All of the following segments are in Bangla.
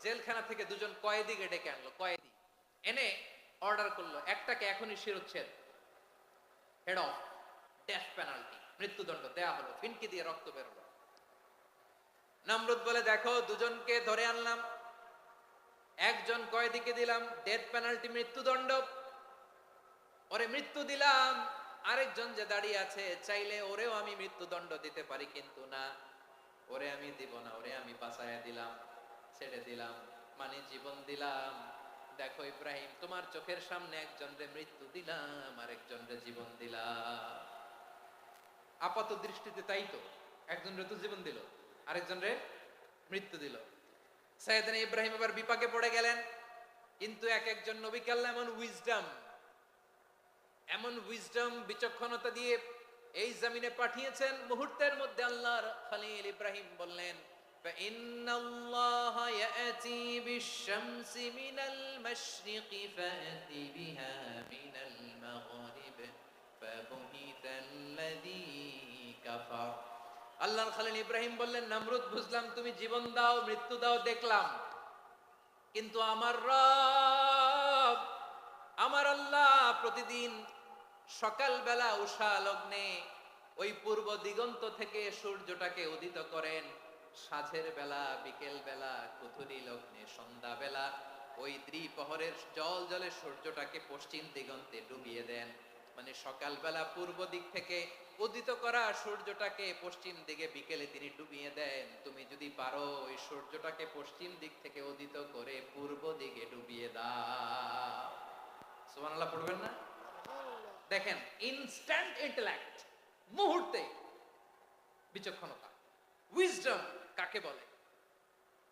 জেলখানা থেকে দুজন কয়েদিকে ডেকে আনলো, কয়েদি এনে অর্ডার করলো একটাকে এখনই শিরোচ্ছেদ, হেড অফ, ডেথ পেনাল্টি, মৃত্যুদণ্ড দেয়া হলো, ফিনকি দিয়ে রক্ত বেরোলো। নমরুদ বলে দেখো দুজনকে ধরে আনলাম, একজন কয়েদিকে দিলাম ডেথ পেনাল্টি, মৃত্যুদণ্ড, ওরে মৃত্যু দিলাম, আরেকজন যে দাঁড়িয়ে আছে চাইলে ওরেও আমি মৃত্যুদণ্ড দিতে পারি, কিন্তু না, ওরে আমি দিব না, ওরে আমি বাঁচাইয়া দিলাম, ছেড়ে দিলাম, মানে জীবন দিলাম। দেখো ইব্রাহিম, তোমার চোখের সামনে একজনরে মৃত্যু দিলাম, আরেকজনরে জীবন দিলাম। আপাত দৃষ্টিতে তাই তো, একজনরে তো জীবন দিল, আরেকজনরে মৃত্যু দিল। সাইয়েদনা ইব্রাহিম আবার বিপাকে পড়ে গেলেন, কিন্তু এক একজন নবীকে আল্লাহ এমন উইজডম বিচক্ষণতা দিয়ে এই জমিনে পাঠিয়েছেন, মুহূর্তের মধ্যে আল্লাহর খলিল ইব্রাহিম বললেন فإن الله يأتي بالشمس من المشرق فأت بها من المغرب فبهت الذي كفر। আল্লাহর খলিল ইব্রাহিম বললেন, নমরুদ বুঝলাম তুমি জীবন দাও মৃত্যু দাও দেখলাম, কিন্তু আমার রব, আমার আল্লাহ প্রতিদিন সকালবেলা উষা লগ্নে ওই পূর্ব দিগন্ত থেকে সূর্যটাকে উদিত করেন, সাঁঝের বেলা, বিকেল বেলা, কুথুরি লগ্নে, সন্ধ্যা বেলা ওই দ্বিপ্রহরের জল জলে সূর্যটাকে পশ্চিম দিগন্তে ডুবিয়ে দেন। মানে সকালবেলা পূর্ব দিক থেকে উদিত করা সূর্যটাকে পশ্চিম দিকে বিকেলে তিনি ডুবিয়ে দেন। তুমি যদি পারো ওই সূর্যটাকে পশ্চিম দিক থেকে উদিত করে পূর্ব দিকে ডুবিয়ে দাও। সুবহানাল্লাহ পড়বেন না? দেখেন, ইনস্ট্যান্ট ইন্টেলেক্ট, মুহূর্তে বিচক্ষণতা, উইজডম কাকে বলে?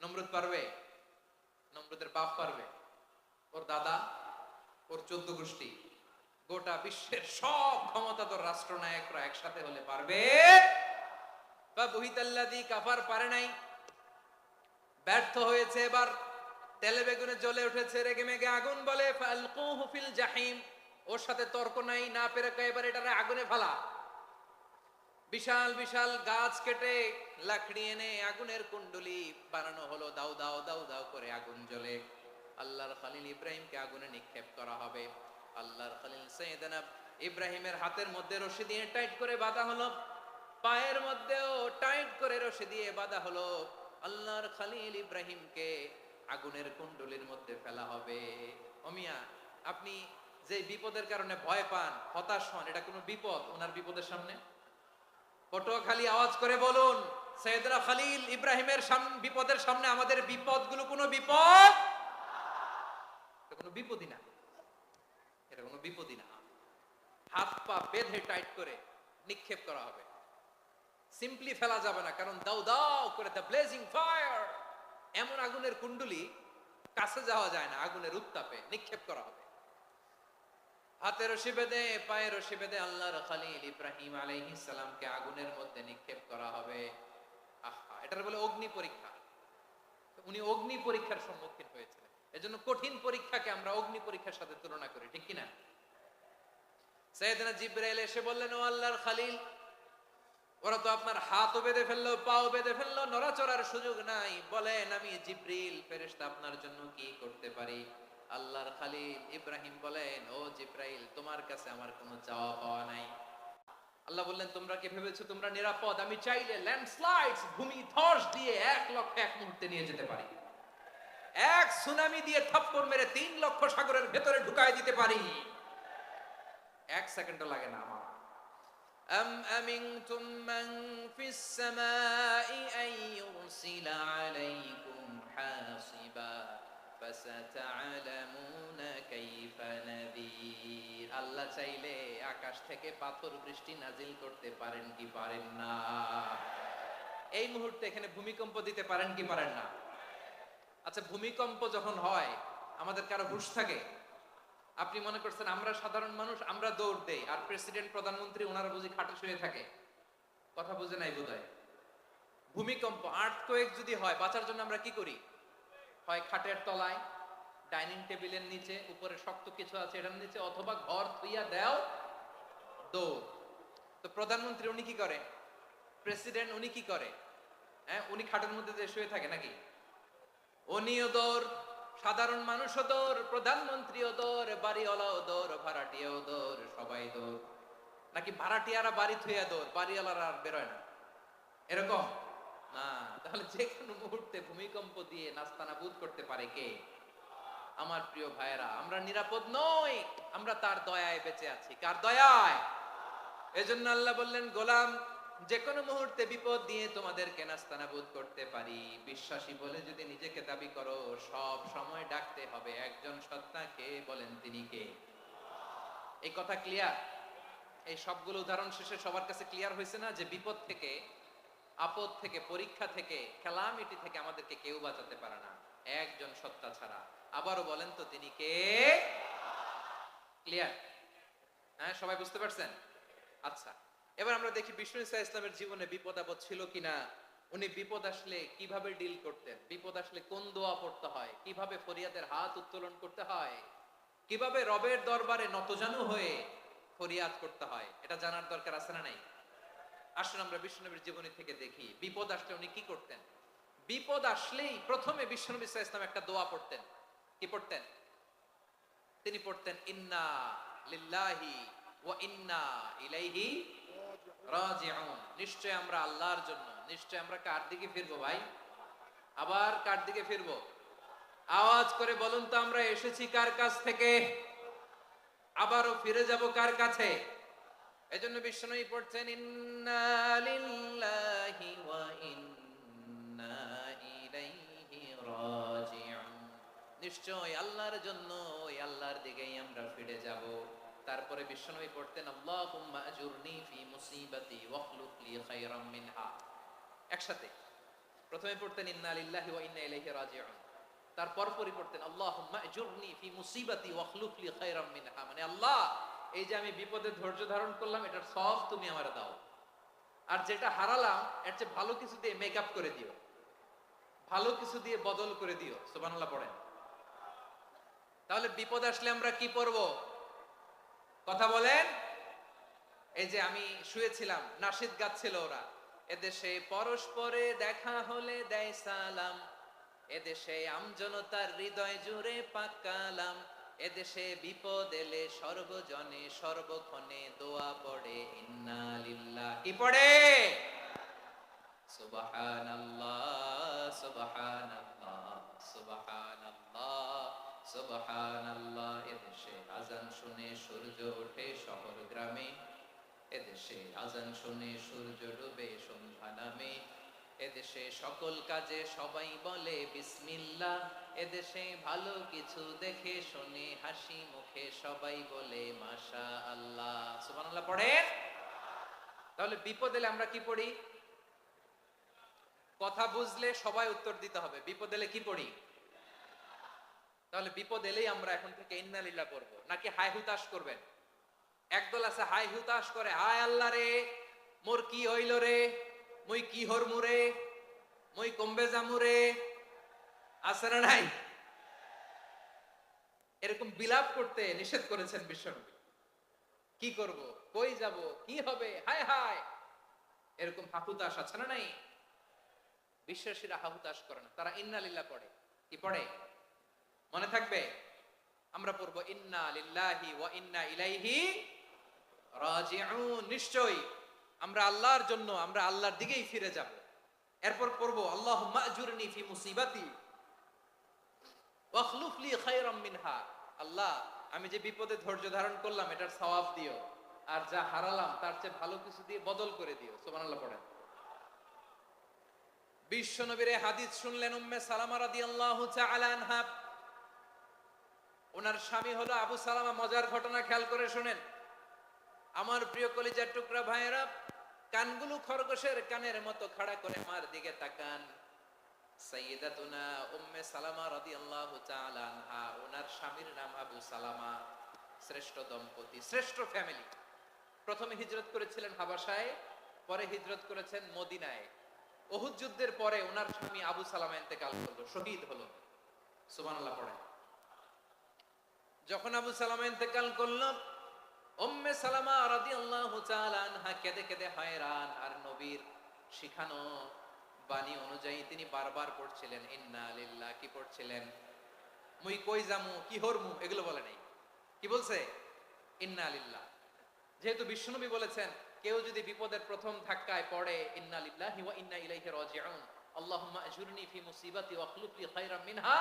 নমরুদ পারবে? নমরুদের বাপ পারবে? ওর দাদা, ওর 14 গোষ্ঠী, গোটা বিশ্বের সব ক্ষমতাধর রাষ্ট্রনায়করা একসাথে হলে পারবে? বা বহিতাল্লাদি কাফার পারে নাই, ব্যর্থ হয়েছে। এবার তেলে বেগুনে জ্বলে উঠেছে, রেগে মেগে আগুন বলে ফালকুহু ফিল জাহিম, ওর সাথে তর্ক নাই, না পেরে এবার এটারে আগুনে ফেলা। বিশাল বিশাল গাছ কেটে লাকড়ি এনে আগুনের কুণ্ডলি বানানো হলো, দাও দাও দাও দাও করে আগুন জ্বলে। আল্লাহর খলিল ইব্রাহিমকে আগুনে নিক্ষেপ করা হবে। আল্লাহর খলিল সাইয়েদনা ইব্রাহিমের হাতের মধ্যে রশি দিয়ে টাইট করে বাঁধা হলো, পায়ের মধ্যেও টাইট করে রশি দিয়ে বাঁধা হলো। আল্লাহর খলিল ইব্রাহিমকে আগুনের কুণ্ডলির মধ্যে ফেলা হবে। ও মিয়া, আপনি যে বিপদের কারণে ভয় পান, হতাশ হন, এটা কোনো বিপদ ওনার বিপদের সামনে? পটুয়াখালী আওয়াজ করে বলুন, সাইয়েদনা খলিল ইব্রাহিমের বিপদের সামনে আমাদের বিপদগুলো কোনো বিপদ? এটা কোনো বিপদই না, এটা কোনো বিপদই না। হাত পা বেঁধে টাইট করে নিক্ষেপ করা হবে, সিম্পলি ফেলা যাবে না, কারণ দাও দাও করে দ্য ব্লেজিং ফায়ার, এমন আগুনের কুণ্ডলি, কাছে যাওয়া যায় না, আগুনের উত্তাপে নিক্ষেপ করা হবে। হাতের রশি বেঁধে, পায়ের রশি বেঁধে আল্লাহর খলিল ইব্রাহিম আলাইহিস সালামকে আগুনের মধ্যে নিক্ষেপ করা হবে। আহা, এটার বলে অগ্নি পরীক্ষা। উনি অগ্নি পরীক্ষার সম্মুখীন হয়েছিলেন, এজন্য কঠিন পরীক্ষাকে আমরা অগ্নি পরীক্ষার সাথে তুলনা করি, ঠিক কিনা? সাইয়েদনা জিবরাইল এসে বললেন, ও আল্লাহর খলিল, ওরা তো আপনার হাতও বেঁধে ফেললো, পাও বেঁধে ফেললো, নড়াচড়ার সুযোগ নাই, বলেন আমি জিবরিল ফেরেশতা আপনার জন্য কি করতে পারি? আল্লাহর খলিল ইব্রাহিম বলেন, ও জিবরাইল, তোমার কাছে আমার কোনো চাওয়া পাওয়া নাই। আল্লাহ বললেন, তোমরা কি ভেবেছো তোমরা নিরাপদ? আমি চাইলে ল্যান্ডস্লাইডস, ভূমি ধস দিয়ে 1 লক্ষ এক মুহূর্তে নিয়ে যেতে পারি, এক সুনামি দিয়ে থাপ্পড় মেরে 3 লক্ষ সাগরের ভেতরে ঢুকায় দিতে পারি, 1 সেকেন্ডও লাগে না আমার। أم أمنتم من في السماء أن يرسل عليكم حاصبا فستعلمون كيف نذير। আল্লাহ চাইলে আকাশ থেকে পাথর বৃষ্টি নাজিল করতে পারেন কি পারেন না? এই মুহূর্তে এখানে ভূমিকম্প দিতে পারেন কি পারেন না? আচ্ছা, ভূমিকম্প যখন হয় আমাদের কারো হুঁশ থাকে? আপনি মনে করছেন আমরা সাধারণ মানুষ, আমরা দৌড় দেই, আর প্রেসিডেন্ট প্রধানমন্ত্রী ওনারা বুঝি খাটে শুয়ে থাকে? কথা বুঝে নাই বোধহয়। ভূমিকম্প, আর্থকোয়েক যদি হয়, বাঁচার জন্য আমরা কি করি? হয় খাটের তলায়, ডাইনিং টেবিলের নিচে, উপরে শক্ত কিছু আছে এটার নিচে, অথবা ঘর থুইয়া দেও দৌড়। তো প্রধানমন্ত্রী উনি কি করে? প্রেসিডেন্ট উনি কি করে? হ্যাঁ, উনি খাটের মধ্যে যে শুয়ে থাকে নাকি? ধনীও দৌড়, সাধারণ মানুষও দৌড়, প্রধানমন্ত্রীও দৌড়, বাড়িওয়ালাও দৌড়, ভাড়াটিয়াও দৌড়, সবাই দৌড়। নাকি ভাড়াটিয়ারা বাড়ি থুইয়া দৌড়, বাড়িওয়ালারা আর বেরোয় না, এরকম না। তাহলে যে কোনো মুহূর্তে ভূমিকম্প দিয়ে নাস্তানাবুদ করতে পারে কে? আমার প্রিয় ভাইয়েরা, আমরা নিরাপদ নই, আমরা তার দয়ায় বেঁচে আছি। কার দয়ায়? এজন্য আল্লাহ বললেন, গোলাম, যে কোনো মুহূর্তে বিপদ দিয়ে তোমাদেরকে নাস্তানাবুদ করতে পারি। বিশ্বাসী বলে যদি নিজেকে দাবি করো, সব সময় ডাকতে হবে একজন সত্তাকে। বলেন তিনি কে? এই কথা ক্লিয়ার? এই সবগুলো উদাহরণ শেষে সবার কাছে ক্লিয়ার হয়েছে না যে বিপদ থেকে, আপদ থেকে, পরীক্ষা থেকে, ক্যালামিটি থেকে আমাদেরকে কেউ বাঁচাতে পারে না একজন সত্তা ছাড়া। আবারও বলেন তো তিনি কে? ক্লিয়ার? হ্যাঁ, সবাই বুঝতে পারছেন? আচ্ছা, এবার আমরা দেখি বিষ্ণু ঈসা ইসলামের জীবনে বিপদ আপদ ছিল কিনা। উনি বিপদ আসলে কিভাবে ডিল করতেন, বিপদ আসলে কোন দোয়া পড়তে হয়, কিভাবে ফরিয়াদের হাত উত্তোলন করতে হয়, কিভাবে রবের দরবারে নতজানু হয়ে ফরিয়াদ করতে হয়, এটা জানার দরকার আছে না নাই? আসলে আমরা বিশ্বনবীর জীবনী থেকে দেখি বিপদ আসলে উনি কি করতেন। বিপদ আসলেই প্রথমে বিশ্বনবী সাল্লাল্লাহু আলাইহি ওয়াসাল্লাম একটা দোয়া পড়তেন। কি পড়তেন? তিনি পড়তেন, ইন্না লিল্লাহি ওয়া ইন্না ইলাইহি রাজিউন। নিশ্চয় আমরা আল্লাহর জন্য, নিশ্চয় আমরা কার দিকে ফিরবো ভাই? আবার কার দিকে ফিরবো? আওয়াজ করে বলুন তো, আমরা এসেছি কার কাছ থেকে, আবারও ফিরে যাব কার কাছে? এজন্য বিশ্বনবী পড়ছেন, ইন্না লিল্লাহি ওয়া ইন্না ইলাইহি রাজিউন। নিশ্চয় আল্লাহর জন্য, ওই আল্লাহর দিকেই আমরা ফিরে যাব। তারপরে বিশ্বনবী পড়তেন, আল্লাহুম্মা আজুরনি ফি মুসিবাতি ওয়াখলুক লি খায়রাম মিনহা। একসাথে প্রথমে পড়তেন ইন্না লিল্লাহি ওয়া ইন্না ইলাইহি রাজিউন, তারপর পরে পড়তেন আল্লাহুম্মা আজুরনি ফি মুসিবাতি ওয়াখলুক লি খায়রাম মিনহা। মানে আল্লাহ, এই যে আমি বিপদে ধৈর্য ধারণ করলাম, এটার সব তুমি আমারে দাও, আর যেটা হারালাম এর চেয়ে ভালো কিছু দিয়ে মেকআপ করে দিও, ভালো কিছু দিয়ে বদল করে দিও। সুবহানাল্লাহ পড়েন। তাহলে বিপদ আসলে আমরা কি পড়ব? কথা বলেন। এই যে আমি শুয়েছিলাম, নাশিদ গাচ্ছিল ওরা, এদেশে পরস্পরে দেখা হলে দেয় সালাম, এদেশে আমজনতার হৃদয় জুড়ে পাকালাম, এদেশে বিপদ এলে সর্বজনে সর্বক্ষণে দোয়া পড়ে ইন্না লিল্লাহ। কি পড়ে? সুবহানাল্লাহ সুবহানাল্লাহ সুবহানাল্লাহ সুবহানাল্লাহ। এদেশে আজান শুনে সূর্য ওঠে শহর গ্রামে, এদেশে আজান শুনে সূর্য ডুবে সন্ধ্যা নামে, এদেশে সকল কাজে সবাই বলে বিসমিল্লাহ, এদেশে ভালো কিছু দেখে শুনে হাসি মুখে সবাই বলে মাশাআল্লাহ। সুবহানাল্লাহ পড়েন। তাহলে বিপদ এলে আমরা কি পড়ি? কথা বুঝলে সবাই উত্তর দিতে হবে, বিপদ এলে কি পড়ি? তাহলে বিপদ এলেই আমরা এখন থেকে ইন্না লিল্লাহ পড়বো, নাকি হাই হুতাশ করবেন? একদল আছে হাই হুতাশ করে, হায় আল্লাহ রে, মোর কি হইল রে, মুই কি হরমু রে, মুই কমবে জামু রে। আছে না নাই? এরকম বিলাপ করতে নিষেধ করেছেন বিশ্বনবী। কি করব, কই যাব, কি হবে, হায় হায়, এরকম হাহুতাশ আছে না নাই? বিশ্বাসীরা হাহুতাশ করে না, তারা ইন্না লিল্লাহ পড়ে। কি পড়ে? মনে থাকবে? আমরা পড়বো ইন্না লিল্লাহি ওয়া ইন্না ইলাইহি রাজিউন। নিশ্চয়ই আমরা আল্লাহর জন্য, আমরা আল্লাহর দিকেই ফিরে যাব। এরপর পড়বো আল্লাহুম্মা আজুরনি ফি মুসিবাতি ওয়াখলুফ লি খায়রাম মিনহা। আল্লাহ, আমি যে বিপদে ধৈর্য ধারণ করলাম এটার সওয়াব দিও, আর যা হারালাম তার চেয়ে ভালো কিছু দিয়ে বদল করে দিও। সুবহানাল্লাহ পড়েন। বিশ্বনবীর হাদিস শুনলেন উম্মে সালামা রাদিয়াল্লাহু তাআলা আনহা। ওনার স্বামী হলো আবু সালামা। মজার ঘটনা খেয়াল করে শুনেন আমার প্রিয় কলিজার টুকরা ভাইয়েরা। কানগুলো খরগোশের কানের মতো খাড়া করে মার দিকে তাকান। সাইয়্যিদাতুনা উম্মে সালামা রাদিয়াল্লাহু তাআলা আনহা, ওনার স্বামীর নাম আবু সালামা। শ্রেষ্ঠ দম্পতি, শ্রেষ্ঠ ফ্যামিলি। প্রথমে হিজরত করেছিলেন হাবাসায়, পরে হিজরত করেছেন মদিনায়। উহুদ যুদ্ধের পরে ওনার স্বামী আবু সালামা ইন্তেকাল করলো, শহীদ হলো। সুবহানাল্লাহ পড়েন। যখন আবু সালামা ইন্তেকাল করলো, উম্মে সালামা রাদিয়াল্লাহু তাআলা আনহা কেঁদে কেঁদে হয়রান। আর নবীর শিখানো বাণী অনুযায়ী তিনি বারবার পড়ছিলেন ইন্না লিল্লাহ। কি পড়ছিলেন? মুই কই জামু, কি হরমু, এগুলো বলে নাই। কি বলছে? ইন্না লিল্লাহ। যেহেতু বিশ্বনবী বলেছেন কেউ যদি বিপদের প্রথম ধাক্কায় পড়ে ইন্না লিল্লাহি ওয়া ইন্না ইলাইহি রাজিউন, আল্লাহুম্মা আজুরনি ফি মুসিবাতি ওয়া আখলুফ লি খায়রাম মিনহা,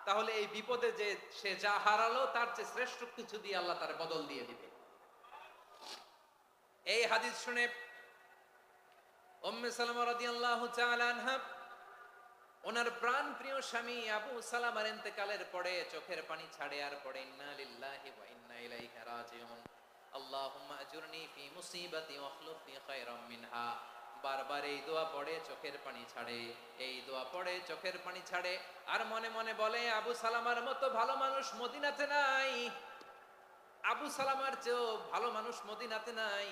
তাহলে এই বিপদে যে সে যা হারালো তার চেয়ে শ্রেষ্ঠ কিছু দিয়ে আল্লাহ তার বদল দিয়ে দিবে। এই হাদিস শুনে উম্মে সালামা রাদিয়াল্লাহু তাআলা আনহা ওনার প্রাণ প্রিয় স্বামী আবু সালামার ইন্তেকালের পরে চোখের পানি ছাড়ে আর পড়ে ইন্না লিল্লাহি ওয়া ইন্না ইলাইহি রাজিউন, আল্লাহুম্মা আজুরনি ফি মুসিবাতি ওয়া আখলুফ লি খায়রাম মিনহা। বারবার এই দোয়া পড়ে চোখের পানি ছাড়ে, এই দোয়া পড়ে চোখের পানি ছাড়ে, আর মনে মনে বলে আবু সালামার মতো ভালো মানুষ মদিনাতে নাই, আবু সালামার চেয়েও ভালো মানুষ মদিনাতে নাই,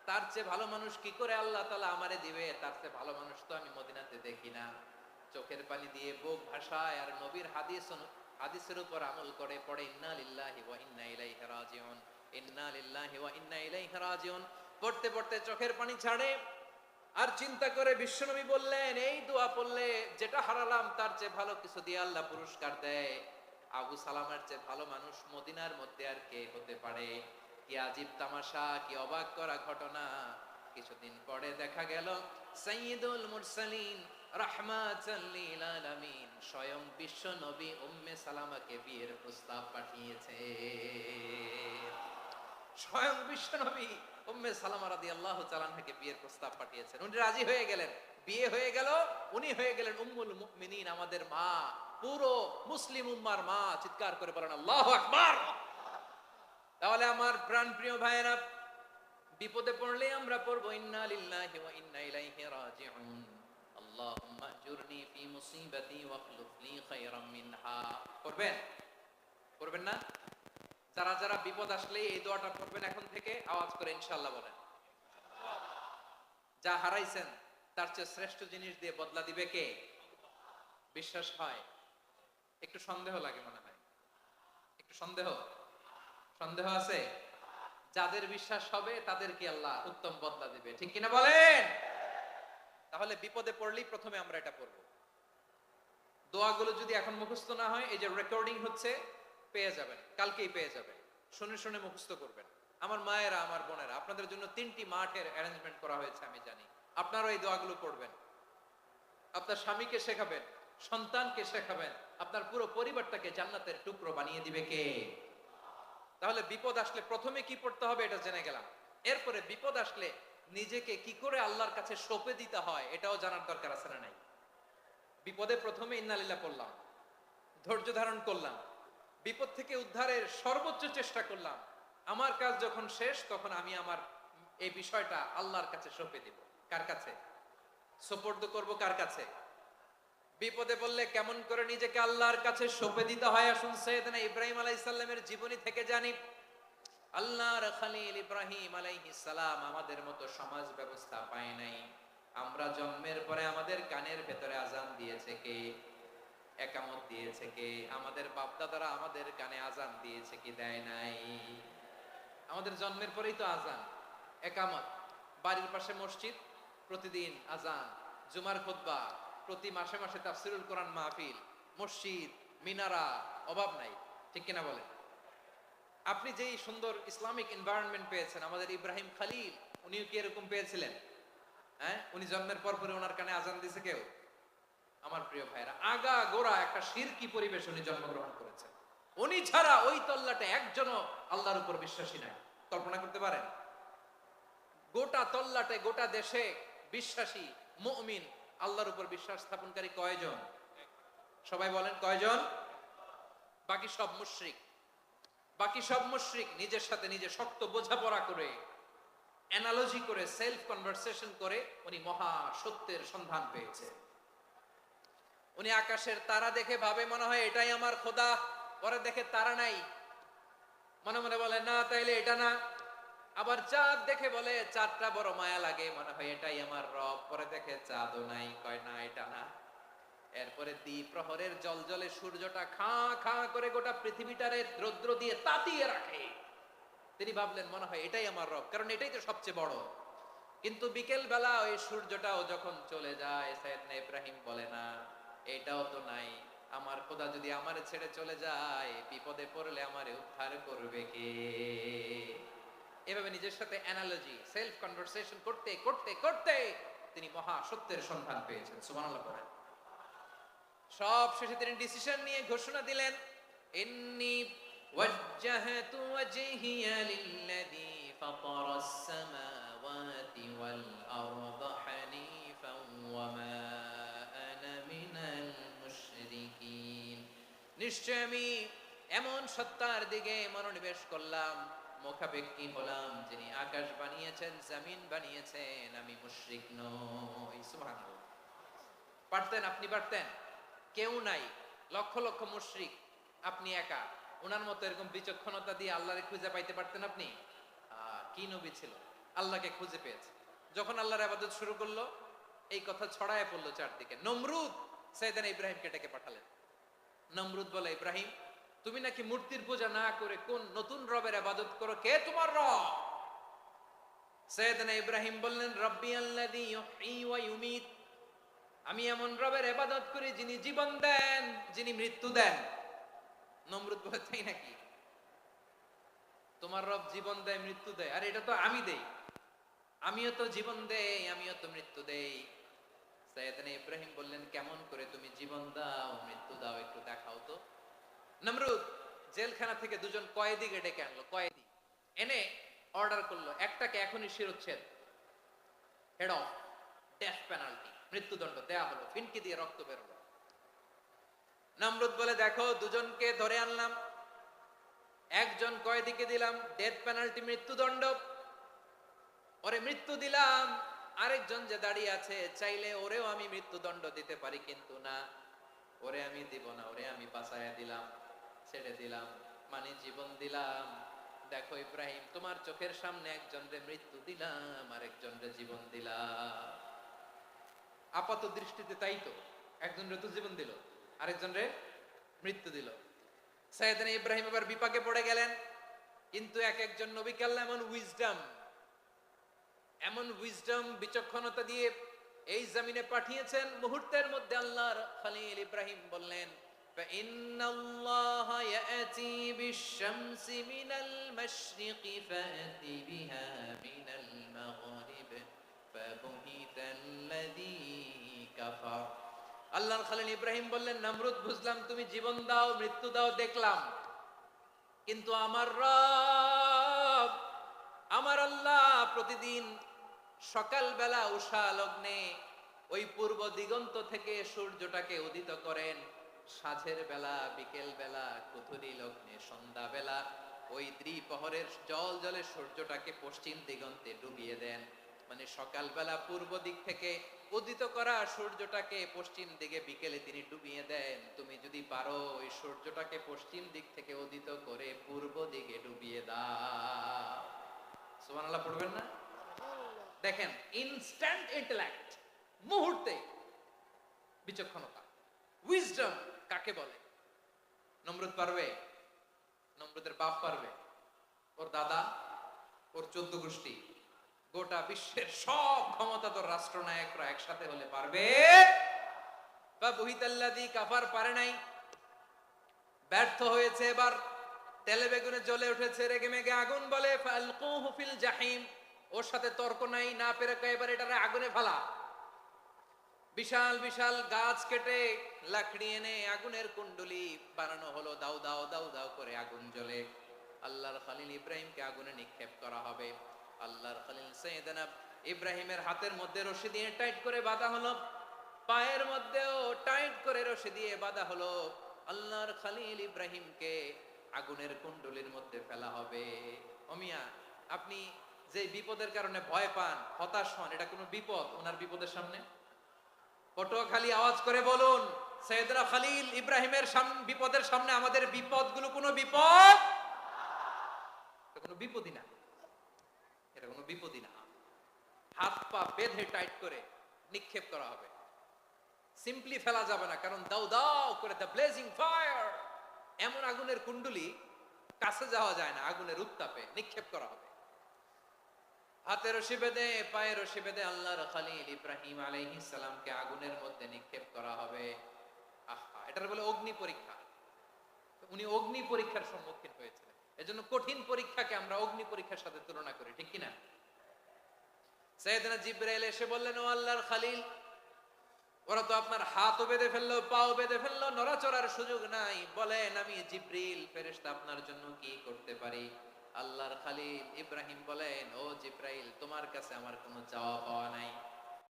তার চেয়ে ভালো মানুষ কি করে আল্লাহ তাআলা আমারে দিবে, তার চেয়ে ভালো মানুষ তো আমি মদিনাতে দেখি না। চোখের পানি দিয়ে বুক ভাসায় আর নবীর হাদিসের উপর আমল করে পড়ে ইন্না লিল্লাহি ওয়া ইন্না ইলাইহি রাজিউন, ইন্না লিল্লাহি ওয়া ইন্না ইলাইহি রাজিউন। পড়তে পড়তে চোখের পানি ছাড়ে আর চিন্তা করে বিশ্বনবী বললেন এই দোয়া পড়লে যেটা হারালাম তার চেয়ে ভালো কিছু দিয়ে আল্লাহ পুরস্কার দেয়। আবু সালামার চেয়ে ভালো মানুষ মদিনার মধ্যে আর কে হতে পারে? কি আজীব তামাশা, কি অবাক করা ঘটনা। কিছুদিন পরে দেখা গেল সাইয়্যিদুল মুরসালিন রাহমাতাল লিল আলামিন স্বয়ং বিশ্ব নবী উম্মে সালামাকে বিয়ের প্রস্তাব পাঠিয়েছে। স্বয়ং বিশ্ব নবী উম্মে সালামা রাদিয়াল্লাহু তাআলা আনহাকে বিয়ের প্রস্তাব পাঠিয়েছেন। উনি রাজি হয়ে গেলেন, বিয়ে হয়ে গেল, উনি হয়ে গেলেন উম্মুল মুমিনিন, আমাদের মা, পুরো মুসলিম উম্মার মা। চিৎকার করে বলেন আল্লাহু আকবার। তাহলে আমার প্রাণ প্রিয় ভাইয়েরা, বিপদে পড়লে আমরা পড়বো ইন্না লিল্লাহি ওয়া ইন্না ইলাইহি রাজিউন, আল্লাহুম্মা আজুরনি ফি মুসিবাতি ওয়া আখলুফ লি খায়রাম মিনহা। পড়বেন? পড়বেন না? যারা যারা বিপদ আসলে এই দোয়াটা পড়বেন এখন থেকে আওয়াজ করে ইনশাআল্লাহ বলেন। যা হারাইছেন তার চেয়ে শ্রেষ্ঠ জিনিস দিয়ে বদলা দিবে কে? বিশ্বাস হয়? একটু সন্দেহ লাগে মনে হয়, একটু সন্দেহ সন্দেহ আছে? যাদের বিশ্বাস হবে তাদেরকে আল্লাহ উত্তম বদলা দিবে, ঠিক কিনা বলেন? তাহলে বিপদে পড়লেই প্রথমে আমরা এটা পড়ব। দোয়াগুলো যদি এখন মুখস্থ না হয়, এই যে রেকর্ডিং হচ্ছে, পেয়ে যাবেন, কালকেই পেয়ে যাবেন। শুনে শুনে মুখস্থ করবেন। আমার মায়েরা, আমার বোনেরা, আপনাদের জন্য 3টি মাঠের অ্যারেঞ্জমেন্ট করা হয়েছে, আমি জানি। আপনারাও এই দোয়াগুলো পড়বেন, আপনার স্বামীকে শেখাবেন, সন্তানকে শেখাবেন, আপনার পুরো পরিবারটাকে জান্নাতের টুকরো বানিয়ে দিবে কে? তাহলে বিপদ আসলে প্রথমে কি পড়তে হবে এটা জেনে গেলাম। এরপরে বিপদ আসলে নিজেকে কি করে আল্লাহর কাছে সঁপে দিতে হয় এটাও জানার দরকার আছে না নাই? বিপদে প্রথমে ইন্নালিল্লাহ পড়লাম, ধৈর্য ধারণ করলাম, বিপদ থেকে উদ্ধারের সর্বোচ্চ চেষ্টা করলাম, আমার কাজ যখন শেষ তখন আমি আমার এই বিষয়টা আল্লাহর কাছে সঁপে দিব। কার কাছে সোপর্দ করব? কার কাছে? বিপদে বললে কেমন করে নিজেকে আল্লাহর কাছে সঁপে দিতে হয় আসুন সাইয়েদনা ইব্রাহিম আলাইহিস সালামের জীবনী থেকে জানি। আল্লাহর খলিল ইব্রাহিম আলাইহিস সালাম আমাদের মতো সমাজ ব্যবস্থা পায় নাই। আমরা জন্মের পরে আমাদের কানের ভেতরে আজান দিয়েছে কে? একামত দিয়েছে কে? আমাদের বাপ দাদারা আমাদের কানে আজান দিয়েছে কি? দেয় নাই। আমাদের জন্মের পরেই তো আজান, একামত, বাড়ির পাশে মসজিদ, প্রতিদিন আজান, জুমার খুতবা, প্রতি মাসে মাসে তাফসিরুল কোরআন মাহফিল, মসজিদ, মিনারা, অভাব নাই, ঠিক কিনা বলেন? আপনি যেই সুন্দর ইসলামিক এনভায়রনমেন্ট পেয়েছেন, আমাদের ইব্রাহিম খলিল উনিও কি এরকম পেয়েছিলেন? হ্যাঁ, উনি জন্মের পর পরে ওনার কানে আজান দিয়েছে কেউ? আমার প্রিয় ভাইরা, আগা গোড়া একটা শিরকি পরিবেশ উনি জন্মগ্রহণ করেছেন। উনি ছাড়া ওই তল্লাটে একজনও আল্লাহর উপর বিশ্বাসী নাই। কল্পনা করতে পারেন? গোটা তল্লাটে, গোটা দেশে বিশ্বাসী মুমিন, আল্লাহর উপর বিশ্বাস স্থাপনকারী কয়জন? সবাই বলেন কয়জন? বাকি সব মুশরিক। বাকি সব মুশরিক নিজের সাথে নিজে শক্ত বোঝাপড়া করে, অ্যানালজি করে, সেলফ কনভারসেশন করে উনি মহা সত্যের সন্ধান পেয়েছে। উনি আকাশের তারা দেখে ভাবে মনে হয় এটাই আমার খোদা, পরে দেখে তারা নাই, মনে মনে বলে না তাইলে এটা না। আবার চাঁদ দেখে বলে চাঁদটা বড় মায়া লাগে, মনে হয় এটাই আমার রব, পরে দেখে চাঁদও নাই, কয় না এটা না। এরপরে দ্বীপ প্রহরের জলজলে সূর্যটা খাঁ খাঁ করে গোটা পৃথিবীটারে রৌদ্র দিয়ে তাতিয়ে রাখে। তিনি ভাবলেন মনে হয় এটাই আমার রব, কারণ এটাই তো সবচেয়ে বড়। কিন্তু বিকেল বেলা ওই সূর্যটাও যখন চলে যায়, সাইয়েদনা ইব্রাহিম বলে না এটাও তো নাই, আমার খোদা যদি আমারে ছেড়ে চলে যায়, বিপদে পড়লে আমারে উদ্ধার করবে কে? এভাবে নিজের সাথে অ্যানালজি, সেলফ কনভারসেশন করতে করতে করতে তিনি মহা সত্যের সন্ধান পেয়েছেন। সুবহানাল্লাহ পড়েন। সব শেষে তিনি ডিসিশন নিয়ে ঘোষণা দিলেন, ইন্নী ওয়াজ্জাহতু ওয়াজহিয়া লিল্লাযী ফাতারাস সামাওয়াতি ওয়াল আরদা হানিফান ওয়া মা আনা মিনাল মুশরিকিন। নিশ্চয় আমি এমন সত্তার দিকে মনোনিবেশ করলাম, মুখাপেক্ষী হলাম, যিনি আকাশ বানিয়েছেন, জমিন বানিয়েছেন, আমি মুশরিক নই। সুবহানাল্লাহ। পারতেন, আপনি পারতেন? কেউ নাই, লক্ষ লক্ষ মুশরিক, আপনি একা। ওনার মতো এরকম বিচক্ষণতা দিয়ে আল্লাহরে খুঁজে পাইতে পারতেন আপনি? কি নবী ছিল, আল্লাহকে খুঁজে পেয়েছে। যখন আল্লাহর ইবাদত শুরু করলো, এই কথা ছড়ায় পড়লো চারদিকে। নমরুদ সাইয়েদনা ইব্রাহিমকে ডেকে পাঠালেন। নমরুদ বলে, ইব্রাহিম তুমি নাকি মূর্তির পূজা না করে কোন নতুন রবের ইবাদত করো, কে তোমার রব? সাইয়েদনা ইব্রাহিম বললেন, রব্বি আল্লাযী ইউহয়ী ওয়া ইউমীত, আমি এমন রবের ইবাদত করি যিনি জীবন দেন, যিনি মৃত্যু দেন। নমরুদ বলে, তাই নাকি? তোমার রব জীবন দেয়, মৃত্যু দেয়, আর এটা তো আমি দেই। আমিও তো জীবন দেই, আমিও তো মৃত্যু দেই। সাইয়েদনা ইব্রাহিম বললেন, কেমন করে তুমি জীবন দাও, মৃত্যু দাও, একটু দেখাও তো। নমরুদ জেলখানা থেকে দুজন কয়েদিকে ডেকে আনলো। কয়েদি এনে অর্ডার করলো, একটাকে এখনই শিরোচ্ছেদ, হেড অফ, ডেথ পেনাল্টি, মৃত্যুদণ্ড দেয়া হলো। ফিনকি দিয়ে রক্ত বেরোলো। নমরুদ বলে, দেখো দুজনকে ধরে আনলাম, একজন কয়েদিকে দিলাম ডেথ পেনাল্টি, মৃত্যুদণ্ড, ওরে মৃত্যু দিলাম। আরেকজন যে দাঁড়িয়ে আছে, চাইলে ওরেও আমি মৃত্যুদণ্ড দিতে পারি, কিন্তু না, ওরে আমি দিব না, ওরে আমি বাঁচাইয়া দিলাম, ছেড়ে দিলাম, মানে জীবন দিলাম। দেখো ইব্রাহিম, তোমার চোখের সামনে একজনরে মৃত্যু দিলাম, আরেকজনরে জীবন দিলাম। আপাত দৃষ্টিতে তাই তো, একজনরে তো জীবন দিল, আরেকজনরে মৃত্যু দিল। সাইয়েদনা ইব্রাহিম এবার বিপাকে পড়ে গেলেন। কিন্তু এক একজন নবীকে আল্লাহ এমন উইজডম বিচক্ষণতা দিয়ে এই জমিনে পাঠিয়েছেন, মুহূর্তের মধ্যে আল্লাহর খলিল ইব্রাহিম বললেন, ফাইন্নাল্লাহা ইয়াতি বিশ-শামসি মিনাল মাশরিকি ফাতি বিহা মিনাল মাগরিব ফাবুহিতাল্লাযী কাফার। আল্লাহর খলিল ইব্রাহিম বললেন, নমরুদ বুঝলাম তুমি জীবন দাও, মৃত্যু দাও, দেখলাম, কিন্তু আমার রব, আমার আল্লাহ প্রতিদিন সকালবেলা উষা লগ্নে ওই পূর্ব দিগন্ত থেকে সূর্যটাকে উদিত করেন, সাঁঝের বেলা, বিকেল বেলা, কুথুরি লগ্নে, সন্ধ্যা বেলা ওই দ্বিপ্রহরের জল জলে সূর্যটাকে পশ্চিম দিগন্তে ডুবিয়ে দেন। মানে সকালবেলা পূর্ব দিক থেকে উদিত করা সূর্যটাকে পশ্চিম দিকে বিকেলে তিনি ডুবিয়ে দেন। তুমি যদি পারো ওই সূর্যটাকে পশ্চিম দিক থেকে উদিত করে পূর্ব দিকে ডুবিয়ে দাও। সুবহানাল্লাহ পড়বেন না? দেখেন, ইনস্ট্যান্ট ইন্টেলেক্ট, মুহূর্তে বিচক্ষণতা, উইজডম কাকে বলে? নমরুদ পারবে? নমরুদের বাপ পারবে? ওর দাদা, ওর 14 গোষ্ঠী, গোটা বিশ্বের সব ক্ষমতাধর রাষ্ট্রনায়করা একসাথে হলে পারবে? ফাবুহিতাল্লাযী কাফার পারে নাই, ব্যর্থ হয়েছে। এবার তেলে বেগুনে জ্বলে উঠেছে, রেগে মেগে আগুন বলে, ফালকুহু ফিল জাহিম। ওর সাথে তর্ক নাই, না পেরে কয় এবার এটারে আগুনে ফেলা। বিশাল বিশাল গাছ কেটে লাকড়ি এনে আগুনের কুণ্ডলি বানানো হলো, দাও দাও দাও দাও করে আগুন জ্বলে। আল্লাহর খলিল ইব্রাহিমকে আগুনে নিক্ষেপ করা হবে। আল্লাহর খলিল সাইয়েদনা ইব্রাহিমের হাতের মধ্যে রশি দিয়ে টাইট করে বাঁধা হলো, পায়ের মধ্যেও টাইট করে রশি দিয়ে বাঁধা হলো। আল্লাহর খলিল ইব্রাহিমকে আগুনের কুণ্ডলির মধ্যে ফেলা হবে। ওমিয়া, আপনি যে বিপদের কারণে ভয় পান, হতাশ হন, এটা কোনো বিপদ ওনার বিপদের সামনে? পটুয়াখালী আওয়াজ করে বলুন, সাইয়েদনা খলিল ইব্রাহিমের বিপদের সামনে আমাদের বিপদগুলো কোনো বিপদ? এটা কোনো বিপদই না, এটা কোনো বিপদই না। হাত পা বেঁধে টাইট করে নিক্ষেপ করা হবে, সিম্পলি ফেলা যাবে না, কারণ দাও দাও করে দ্য ব্লেজিং ফায়ার, এমন আগুনের কুণ্ডলি, কাছে যাওয়া যায় না, আগুনের উত্তাপে নিক্ষেপ করা হবে। হাতে রশি বেঁধে পায়ে রশি বেঁধে আল্লাহর খলিল ইব্রাহিম আলাইহিস সালামকে আগুনের মধ্যে নিক্ষেপ করা হবে। আহা, এটার বলে অগ্নি পরীক্ষা। তো উনি অগ্নি পরীক্ষার সম্মুখীন হয়েছিলেন। এজন্য কঠিন পরীক্ষাকে আমরা অগ্নি পরীক্ষার সাথে তুলনা করি, ঠিক কি না? সাইয়েদনা জিবরাইল এসে বললেন, ও আল্লাহর খলিল, ওরা তো আপনার হাতও বেঁধে ফেললো, পাও বেঁধে ফেললো, নড়াচড়ার সুযোগ নাই, বলেন আমি জিবরিল ফেরেশতা আপনার জন্য কি করতে পারি? আল্লাহর খলিল ইব্রাহিম বলেন, ও জিবরাইল, তোমার কাছে আমার কোনো চাওয়া পাওয়া নাই,